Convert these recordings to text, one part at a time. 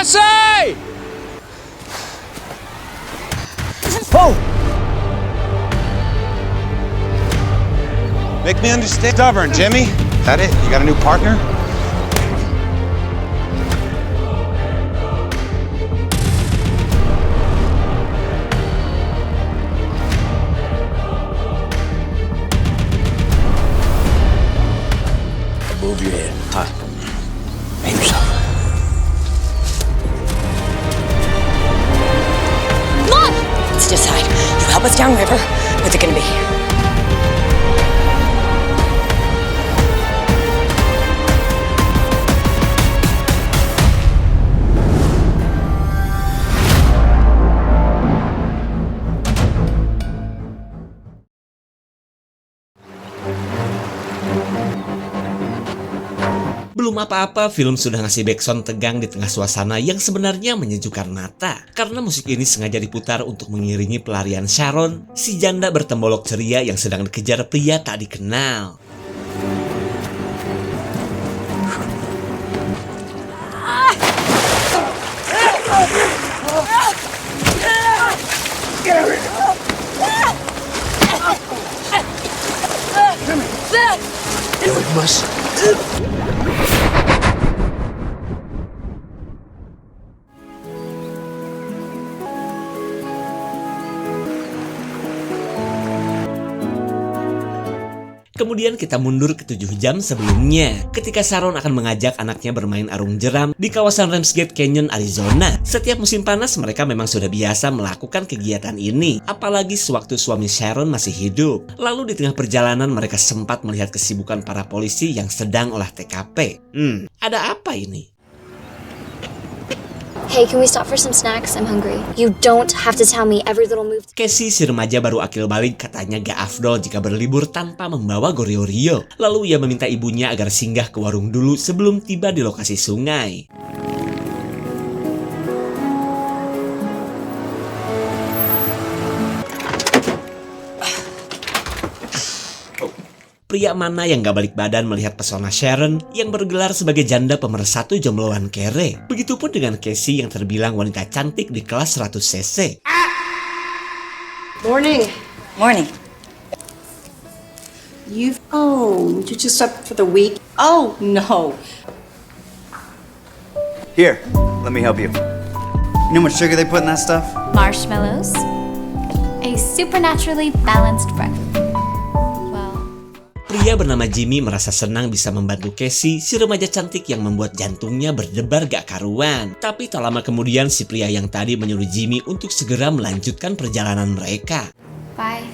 Jesse! Oh! Make me understand. Stubborn, Jimmy. That it? You got a new partner? Move your head. Huh? Aim yourself. Mom! Let's decide. You help us downriver. What's it gonna be? Belum apa-apa, film sudah ngasih backsound tegang di tengah suasana yang sebenarnya menyejukkan mata. Karena musik ini sengaja diputar untuk mengiringi pelarian Sharon, si janda bertembolok ceria yang sedang dikejar pria tak dikenal. Kemudian kita mundur ke 7 jam sebelumnya, ketika Sharon akan mengajak anaknya bermain arung jeram di kawasan Ramsgate Canyon, Arizona. Setiap musim panas mereka memang sudah biasa melakukan kegiatan ini, apalagi sewaktu suami Sharon masih hidup. Lalu di tengah perjalanan mereka sempat melihat kesibukan para polisi yang sedang olah TKP. Ada apa ini? Hey, can we stop for some snacks? I'm hungry. You don't have to tell me every little move. Casey, si remaja baru akil balik, katanya gak afdol jika berlibur tanpa membawa Goryeo. Lalu ia meminta ibunya agar singgah ke warung dulu sebelum tiba di lokasi sungai. Pria mana yang gak balik badan melihat pesona Sharon yang bergelar sebagai janda pemersatu jombloan kere. Begitupun dengan Casey yang terbilang wanita cantik di kelas 100 cc. Morning. Morning. You just up for the week? Oh, no. Here, let me help you. You know how much sugar they put in that stuff? Marshmallows. A supernaturally balanced breakfast. Pria bernama Jimmy merasa senang bisa membantu Casey, si remaja cantik yang membuat jantungnya berdebar gak karuan. Tapi tak lama kemudian si pria yang tadi menyuruh Jimmy untuk segera melanjutkan perjalanan mereka. Bye.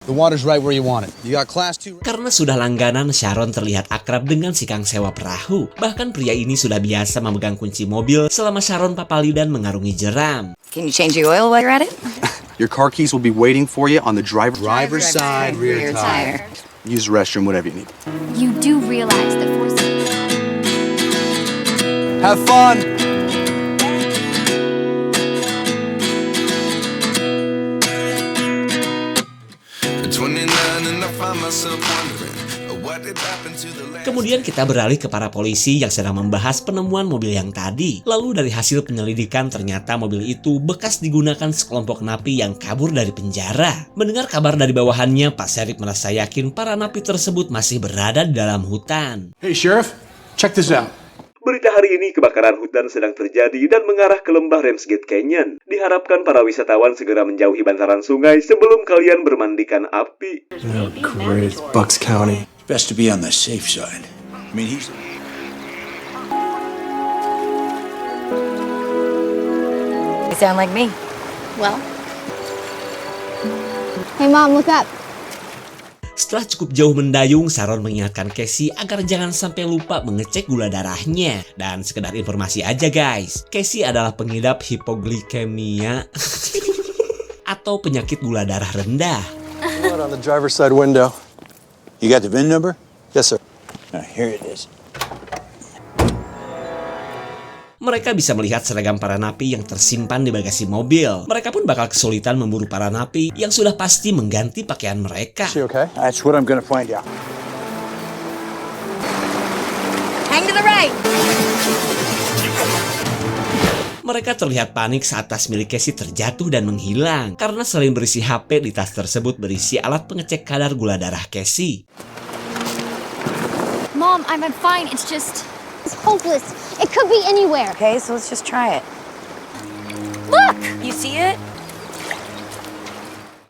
The water's right where you want it. You got class 2. Karena sudah langganan, Sharon terlihat akrab dengan si kang sewa perahu. Bahkan pria ini sudah biasa memegang kunci mobil selama Sharon papalidan mengarungi jeram. Can you change the oil while you're at it? Your car keys will be waiting for you on the Driver's side, rear tire. Use the restroom, whatever you need. You do realize that forcing... Have fun! Kemudian kita beralih ke para polisi yang sedang membahas penemuan mobil yang tadi. Lalu dari hasil penyelidikan ternyata mobil itu bekas digunakan sekelompok napi yang kabur dari penjara. Mendengar kabar dari bawahannya, Pak Sheriff merasa yakin para napi tersebut masih berada di dalam hutan. Hey, Sheriff, check this out. Berita hari ini, kebakaran hutan sedang terjadi dan mengarah ke lembah Ramsgate Canyon. Diharapkan para wisatawan segera menjauhi bantaran sungai sebelum kalian bermandikan api. Oh, great. It's Bucks County. Best to be on the safe side. I mean, he's... You sound like me. Well. Hey, Mom, look up. Setelah cukup jauh mendayung, Sharon mengingatkan Casey agar jangan sampai lupa mengecek gula darahnya. Dan sekedar informasi aja guys, Casey adalah pengidap hipoglikemia atau penyakit gula darah rendah. On the driver's side window. You got the VIN number? Yes, sir. Here it is. Mereka bisa melihat seragam para napi yang tersimpan di bagasi mobil. Mereka pun bakal kesulitan memburu para napi yang sudah pasti mengganti pakaian mereka. She okay? That's what I'm gonna find out. Hang to the right. Mereka terlihat panik saat tas milik Casey terjatuh dan menghilang karena selain berisi HP, di tas tersebut berisi alat pengecek kadar gula darah Casey. Mom, I'm fine. It's just... It's hopeless. It could be anywhere. Okay, so let's just try it. Look! You see it?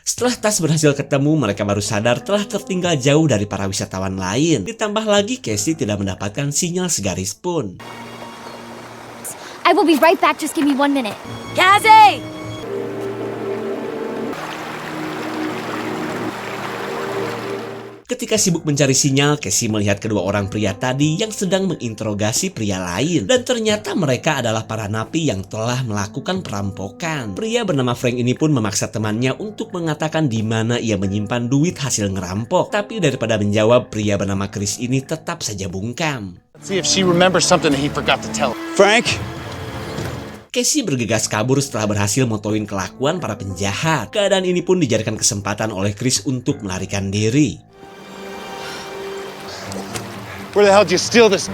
Setelah tas berhasil ketemu, mereka baru sadar telah tertinggal jauh dari para wisatawan lain. Ditambah lagi Casey tidak mendapatkan sinyal segaris pun. I will be right back. Just give me 1 minute. Cassie! Ketika sibuk mencari sinyal, Casey melihat kedua orang pria tadi yang sedang menginterogasi pria lain. Dan ternyata mereka adalah para napi yang telah melakukan perampokan. Pria bernama Frank ini pun memaksa temannya untuk mengatakan di mana ia menyimpan duit hasil ngerampok. Tapi daripada menjawab, pria bernama Chris ini tetap saja bungkam. Let's see if she remembers something that he forgot to tell. Frank? Casey bergegas kabur setelah berhasil motoin kelakuan para penjahat. Keadaan ini pun dijadikan kesempatan oleh Chris untuk melarikan diri. Where the hell did you steal this?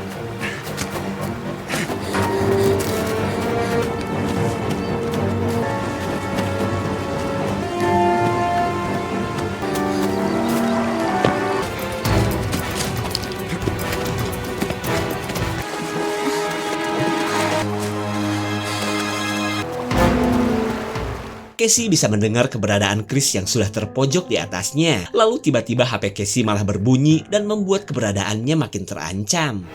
Casey bisa mendengar keberadaan Chris yang sudah terpojok di atasnya. Lalu tiba-tiba HP Casey malah berbunyi dan membuat keberadaannya makin terancam.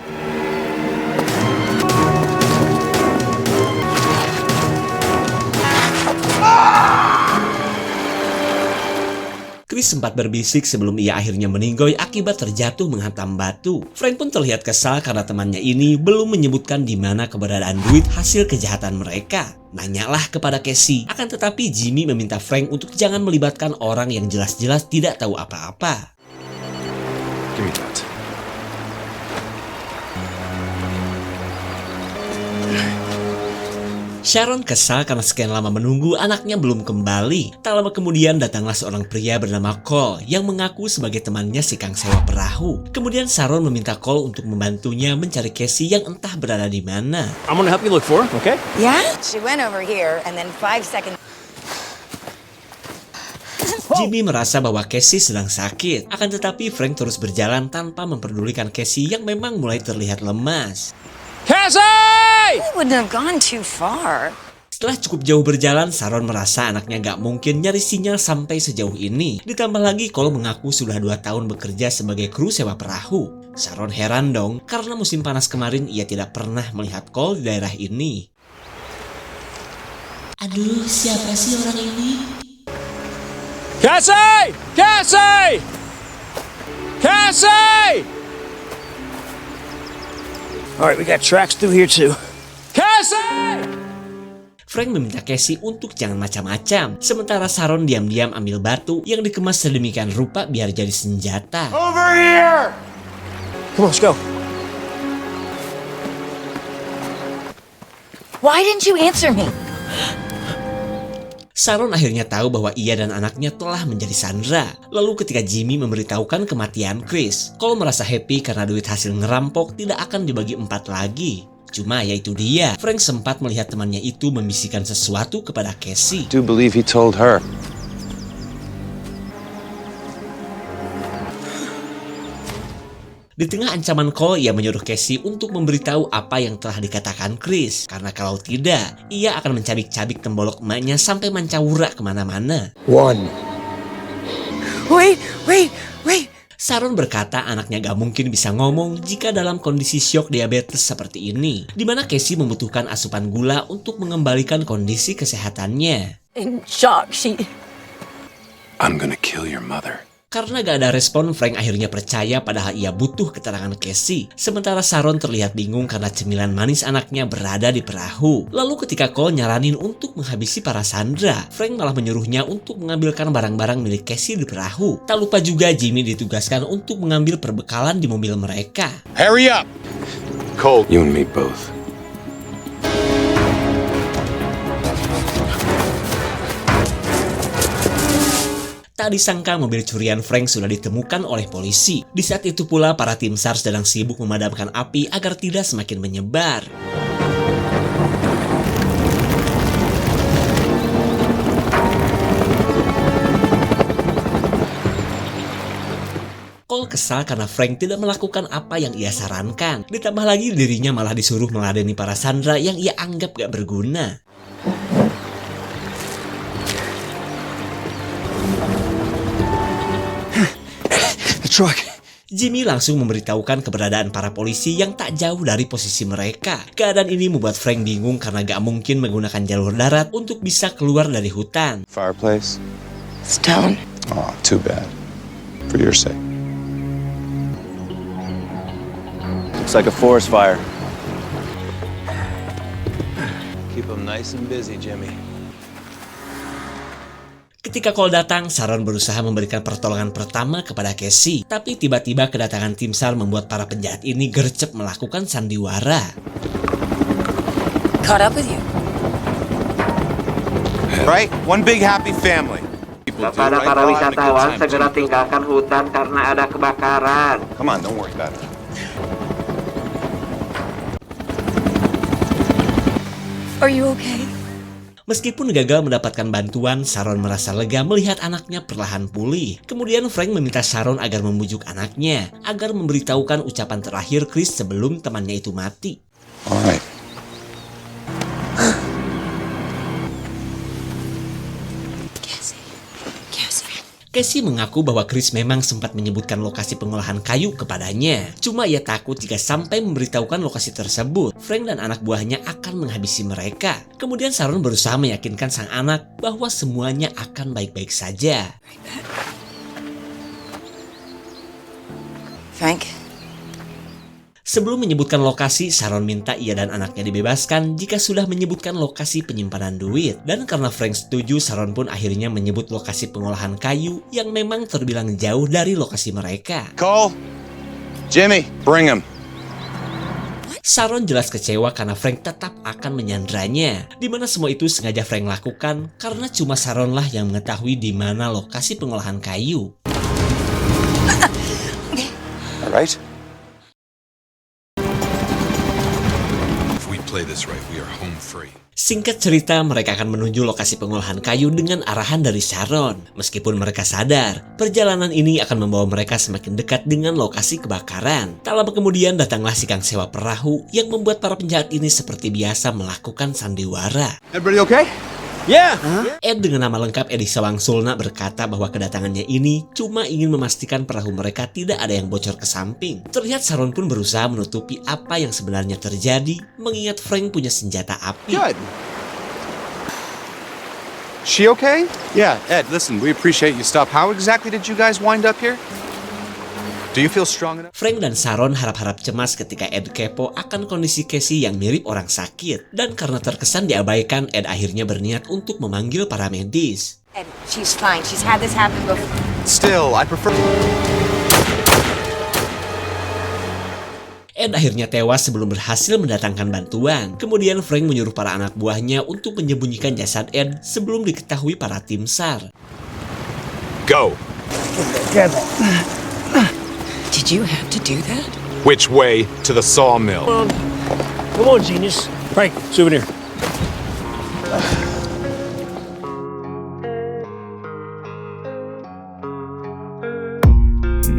Chris sempat berbisik sebelum ia akhirnya meninggoy akibat terjatuh menghantam batu. Frank pun terlihat kesal karena temannya ini belum menyebutkan di mana keberadaan duit hasil kejahatan mereka. Nanyalah kepada Casey, akan tetapi Jimmy meminta Frank untuk jangan melibatkan orang yang jelas-jelas tidak tahu apa-apa. Give me that. Sharon kesal karena sekian lama menunggu anaknya belum kembali. Tak lama kemudian datanglah seorang pria bernama Cole yang mengaku sebagai temannya si Kang sewa perahu. Kemudian Sharon meminta Cole untuk membantunya mencari Casey yang entah berada di mana. I'm gonna help you look for her, okay? Yeah? She went over here and then 5 seconds... Jimmy merasa bahwa Casey sedang sakit. Akan tetapi Frank terus berjalan tanpa memperdulikan Casey yang memang mulai terlihat lemas. Cassie! I wouldn't have gone too far. Setelah cukup jauh berjalan, Sharon merasa anaknya gak mungkin nyari sinyal sampai sejauh ini. Ditambah lagi Cole mengaku sudah 2 tahun bekerja sebagai kru sewa perahu. Sharon heran dong, karena musim panas kemarin ia tidak pernah melihat Cole di daerah ini. Aduh, siapa sih orang ini? Cassie! Cassie! Cassie! All right, we got tracks through here too. Cassie! Frank meminta Casey untuk jangan macam-macam, sementara Sharon diam-diam ambil batu yang dikemas sedemikian rupa biar jadi senjata. Over here! Come on, let's go. Why didn't you answer me? Sharon akhirnya tahu bahwa ia dan anaknya telah menjadi sandera. Lalu ketika Jimmy memberitahukan kematian Chris, Cole merasa happy karena duit hasil ngerampok tidak akan dibagi 4 lagi. Cuma yaitu dia, Frank sempat melihat temannya itu membisikkan sesuatu kepada Casey. I do believe he told her. Di tengah ancaman Cole, ia menyuruh Casey untuk memberitahu apa yang telah dikatakan Chris. Karena kalau tidak, ia akan mencabik-cabik tembolok emaknya sampai mancawura kemana-mana. Wait. Sharon berkata anaknya gak mungkin bisa ngomong jika dalam kondisi syok diabetes seperti ini. Dimana Casey membutuhkan asupan gula untuk mengembalikan kondisi kesehatannya. In shock, I'm gonna kill your mother. Karena gak ada respon, Frank akhirnya percaya padahal ia butuh keterangan Casey. Sementara Sharon terlihat bingung karena cemilan manis anaknya berada di perahu. Lalu ketika Cole nyaranin untuk menghabisi para sandera, Frank malah menyuruhnya untuk mengambilkan barang-barang milik Casey di perahu. Tak lupa juga Jimmy ditugaskan untuk mengambil perbekalan di mobil mereka. Hurry up! Cole, you and me both. Tak disangka mobil curian Frank sudah ditemukan oleh polisi. Di saat itu pula para tim SAR sedang sibuk memadamkan api agar tidak semakin menyebar. Cole kesal karena Frank tidak melakukan apa yang ia sarankan. Ditambah lagi dirinya malah disuruh meladeni para sandera yang ia anggap gak berguna. The truck. Jimmy langsung memberitahukan keberadaan para polisi yang tak jauh dari posisi mereka. Keadaan ini membuat Frank bingung karena gak mungkin menggunakan jalur darat untuk bisa keluar dari hutan. Fireplace? It's down. Oh, too bad. For your sake. Looks like a forest fire. Keep them nice and busy, Jimmy. Ketika Cole datang, Sharon berusaha memberikan pertolongan pertama kepada Casey. Tapi tiba-tiba kedatangan tim SAR membuat para penjahat ini gercep melakukan sandiwara. Caught up with you. Right? One big happy family. Kepada para wisatawan, segera tinggalkan hutan karena ada kebakaran. Come on, don't worry about it. Are you okay? Meskipun gagal mendapatkan bantuan, Sharon merasa lega melihat anaknya perlahan pulih. Kemudian Frank meminta Sharon agar membujuk anaknya, agar memberitahukan ucapan terakhir Chris sebelum temannya itu mati. Alright. Casey mengaku bahwa Chris memang sempat menyebutkan lokasi pengolahan kayu kepadanya. Cuma ia takut jika sampai memberitahukan lokasi tersebut, Frank dan anak buahnya akan menghabisi mereka. Kemudian Sharon berusaha meyakinkan sang anak bahwa semuanya akan baik-baik saja. Frank? Sebelum menyebutkan lokasi, Sharon minta ia dan anaknya dibebaskan jika sudah menyebutkan lokasi penyimpanan duit. Dan karena Frank setuju, Sharon pun akhirnya menyebut lokasi pengolahan kayu yang memang terbilang jauh dari lokasi mereka. Cole, Jimmy, bring him. Sharon jelas kecewa karena Frank tetap akan menyandranya. Dimana semua itu sengaja Frank lakukan karena cuma Sharon lah yang mengetahui di mana lokasi pengolahan kayu. Alright. Play this right, we are home free. Singkat cerita, mereka akan menuju lokasi pengolahan kayu dengan arahan dari Sharon. Meskipun mereka sadar, perjalanan ini akan membawa mereka semakin dekat dengan lokasi kebakaran. Tak lama kemudian datanglah si kang sewa perahu yang membuat para penjahat ini seperti biasa melakukan sandiwara. Everybody okay? Yeah. Ed dengan nama lengkap Eddie Sawang Sulna berkata bahwa kedatangannya ini cuma ingin memastikan perahu mereka tidak ada yang bocor ke samping. Terlihat Sharon pun berusaha menutupi apa yang sebenarnya terjadi, mengingat Frank punya senjata api. Good. She okay? Yeah, Ed, listen, we appreciate you stop. How exactly did you guys wind up here? Do you feel strong enough? Frank dan Sharon harap-harap cemas ketika Ed kepo akan kondisi Casey yang mirip orang sakit. Dan karena terkesan diabaikan, Ed akhirnya berniat untuk memanggil para medis. Ed, she's fine. She's had this happen before. Still, I prefer... Ed akhirnya tewas sebelum berhasil mendatangkan bantuan. Kemudian Frank menyuruh para anak buahnya untuk menyembunyikan jasad Ed sebelum diketahui para tim SAR. Go. Did you have to do that? Which way to the sawmill? Come on, genius. Frank, souvenir.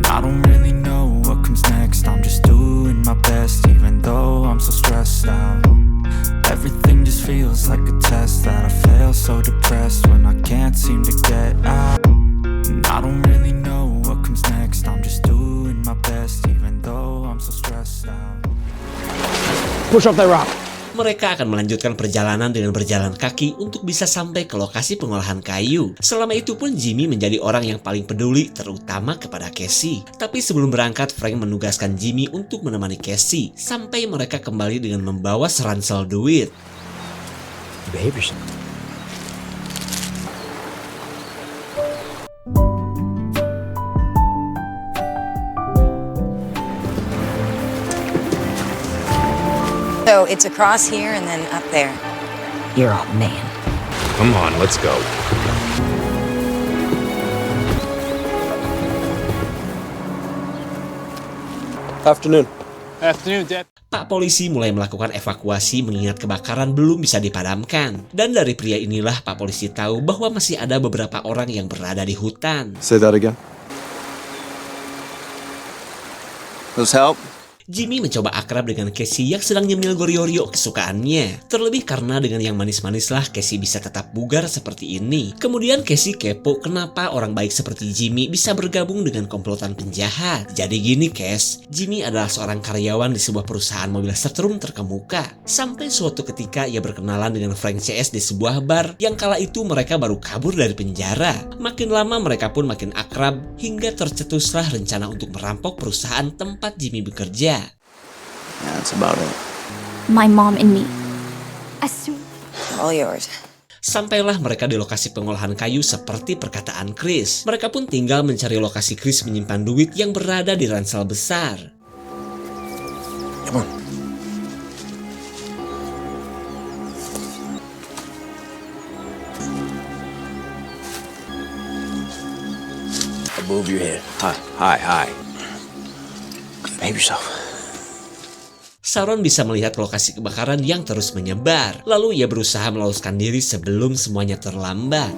I don't really know what comes next. I'm just doing my best, even though I'm so stressed out. Everything just feels like a test that I fail, so depressed when I can't seem to get out. I don't really know what comes next. I'm just doing my best, even though I'm so stressed out. Push off that rock. Mereka akan melanjutkan perjalanan dengan berjalan kaki untuk bisa sampai ke lokasi pengolahan kayu. Selama itu pun Jimmy menjadi orang yang paling peduli, terutama kepada Casey. Tapi sebelum berangkat, Frank menugaskan Jimmy untuk menemani Casey sampai mereka kembali dengan membawa seransel duit. Behave yourself. So it's across here and then up there. You're all man. Come on, let's go. Afternoon. Pak polisi mulai melakukan evakuasi mengingat kebakaran belum bisa dipadamkan. Dan dari pria inilah Pak polisi tahu bahwa masih ada beberapa orang yang berada di hutan. Say that again. Let's help. Jimmy mencoba akrab dengan Casey yang sedang nyemil Goriorio kesukaannya. Terlebih karena dengan yang manis-manis lah Casey bisa tetap bugar seperti ini. Kemudian Casey kepo kenapa orang baik seperti Jimmy bisa bergabung dengan komplotan penjahat. Jadi gini Cass, Jimmy adalah seorang karyawan di sebuah perusahaan mobil setrum terkemuka. Sampai suatu ketika ia berkenalan dengan Frank CS di sebuah bar yang kala itu mereka baru kabur dari penjara. Makin lama mereka pun makin akrab hingga tercetuslah rencana untuk merampok perusahaan tempat Jimmy bekerja. That's about it. My mom and me. All yours. Sampailah mereka di lokasi pengolahan kayu seperti perkataan Chris. Mereka pun tinggal mencari lokasi Chris menyimpan duit yang berada di ransel besar. Come on. Move your head. Hi. Behave yourself. Sharon bisa melihat lokasi kebakaran yang terus menyebar. Lalu ia berusaha meloloskan diri sebelum semuanya terlambat.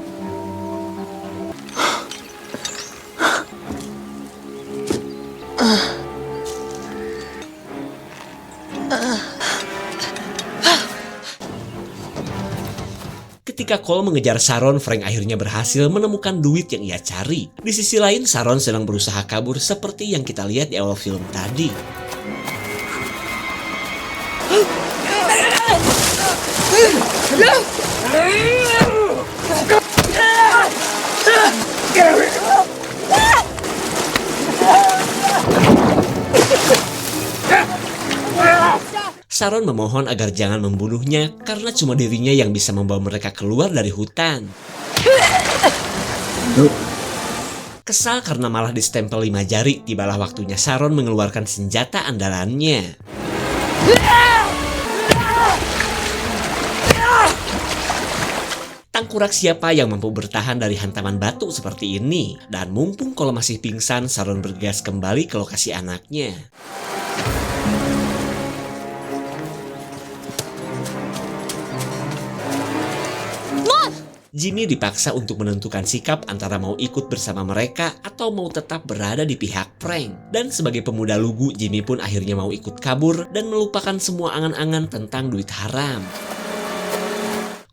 Ketika Cole mengejar Sharon, Frank akhirnya berhasil menemukan duit yang ia cari. Di sisi lain, Sharon sedang berusaha kabur seperti yang kita lihat di awal film tadi. Sharon memohon agar jangan membunuhnya karena cuma dirinya yang bisa membawa mereka keluar dari hutan. Kesal karena malah distempel 5 jari, tibalah waktunya Sharon mengeluarkan senjata andalannya. Tangkurak siapa yang mampu bertahan dari hantaman batu seperti ini? Dan mumpung Cole masih pingsan, Sharon bergegas kembali ke lokasi anaknya. Jimmy dipaksa untuk menentukan sikap antara mau ikut bersama mereka atau mau tetap berada di pihak Frank. Dan sebagai pemuda lugu, Jimmy pun akhirnya mau ikut kabur dan melupakan semua angan-angan tentang duit haram.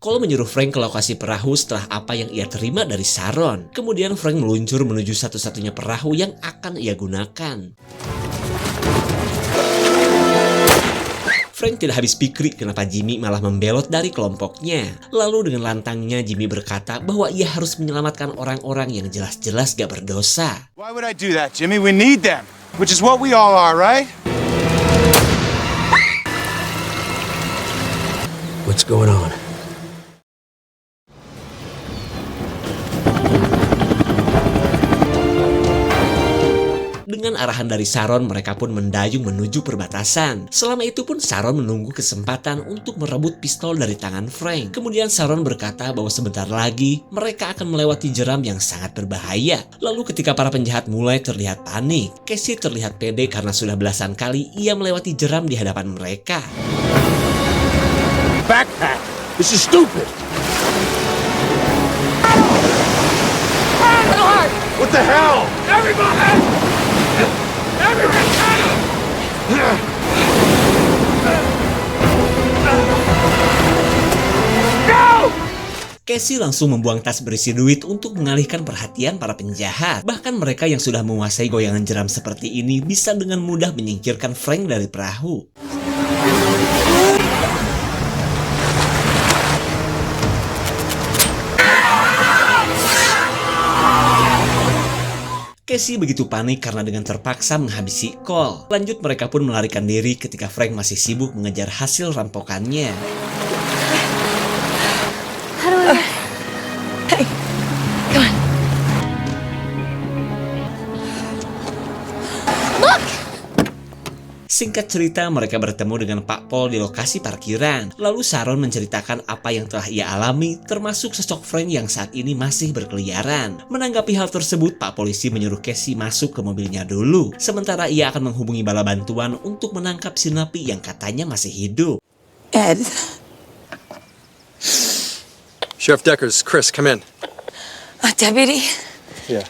Cole menyuruh Frank ke lokasi perahu setelah apa yang ia terima dari Sharon. Kemudian Frank meluncur menuju satu-satunya perahu yang akan ia gunakan. Frank tidak habis pikir kenapa Jimmy malah membelot dari kelompoknya. Lalu dengan lantangnya Jimmy berkata bahwa ia harus menyelamatkan orang-orang yang jelas-jelas gak berdosa. Why would I do that, Jimmy? We need them, which is what we all are, right? What's going on? Dengan arahan dari Sharon, mereka pun mendayung menuju perbatasan. Selama itu pun Sharon menunggu kesempatan untuk merebut pistol dari tangan Frank. Kemudian Sharon berkata bahwa sebentar lagi mereka akan melewati jeram yang sangat berbahaya. Lalu ketika para penjahat mulai terlihat panik, Casey terlihat pede karena sudah belasan kali ia melewati jeram di hadapan mereka. Backpack! This is stupid! What the hell? Casey langsung membuang tas berisi duit untuk mengalihkan perhatian para penjahat. Bahkan mereka yang sudah menguasai goyangan jeram seperti ini bisa dengan mudah menyingkirkan Frank dari perahu. Casey begitu panik karena dengan terpaksa menghabisi Cole. Lanjut mereka pun melarikan diri ketika Frank masih sibuk mengejar hasil rampokannya. Hey, come on. Singkat cerita, mereka bertemu dengan Pak Paul di lokasi parkiran. Lalu Sharon menceritakan apa yang telah ia alami, termasuk sosok Frank yang saat ini masih berkeliaran. Menanggapi hal tersebut, Pak Polisi menyuruh Casey masuk ke mobilnya dulu. Sementara ia akan menghubungi bala bantuan untuk menangkap si napi yang katanya masih hidup. Ed. Sheriff Deckers, Chris, come in. Deputy. Yeah.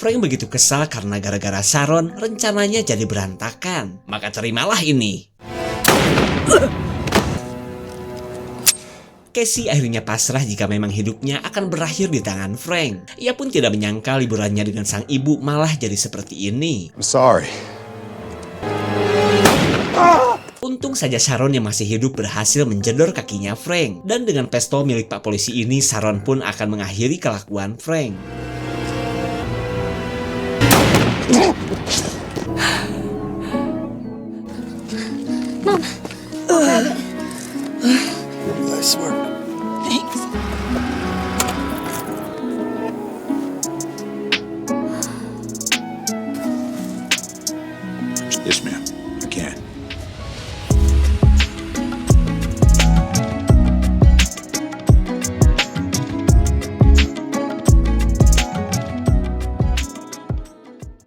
Frank begitu kesal karena gara-gara Sharon rencananya jadi berantakan. Maka terimalah ini. Casey akhirnya pasrah jika memang hidupnya akan berakhir di tangan Frank. Ia pun tidak menyangka liburannya dengan sang ibu malah jadi seperti ini. I'm sorry. Untung saja Sharon yang masih hidup berhasil menjedor kakinya Frank. Dan dengan pistol milik Pak Polisi ini, Sharon pun akan mengakhiri kelakuan Frank.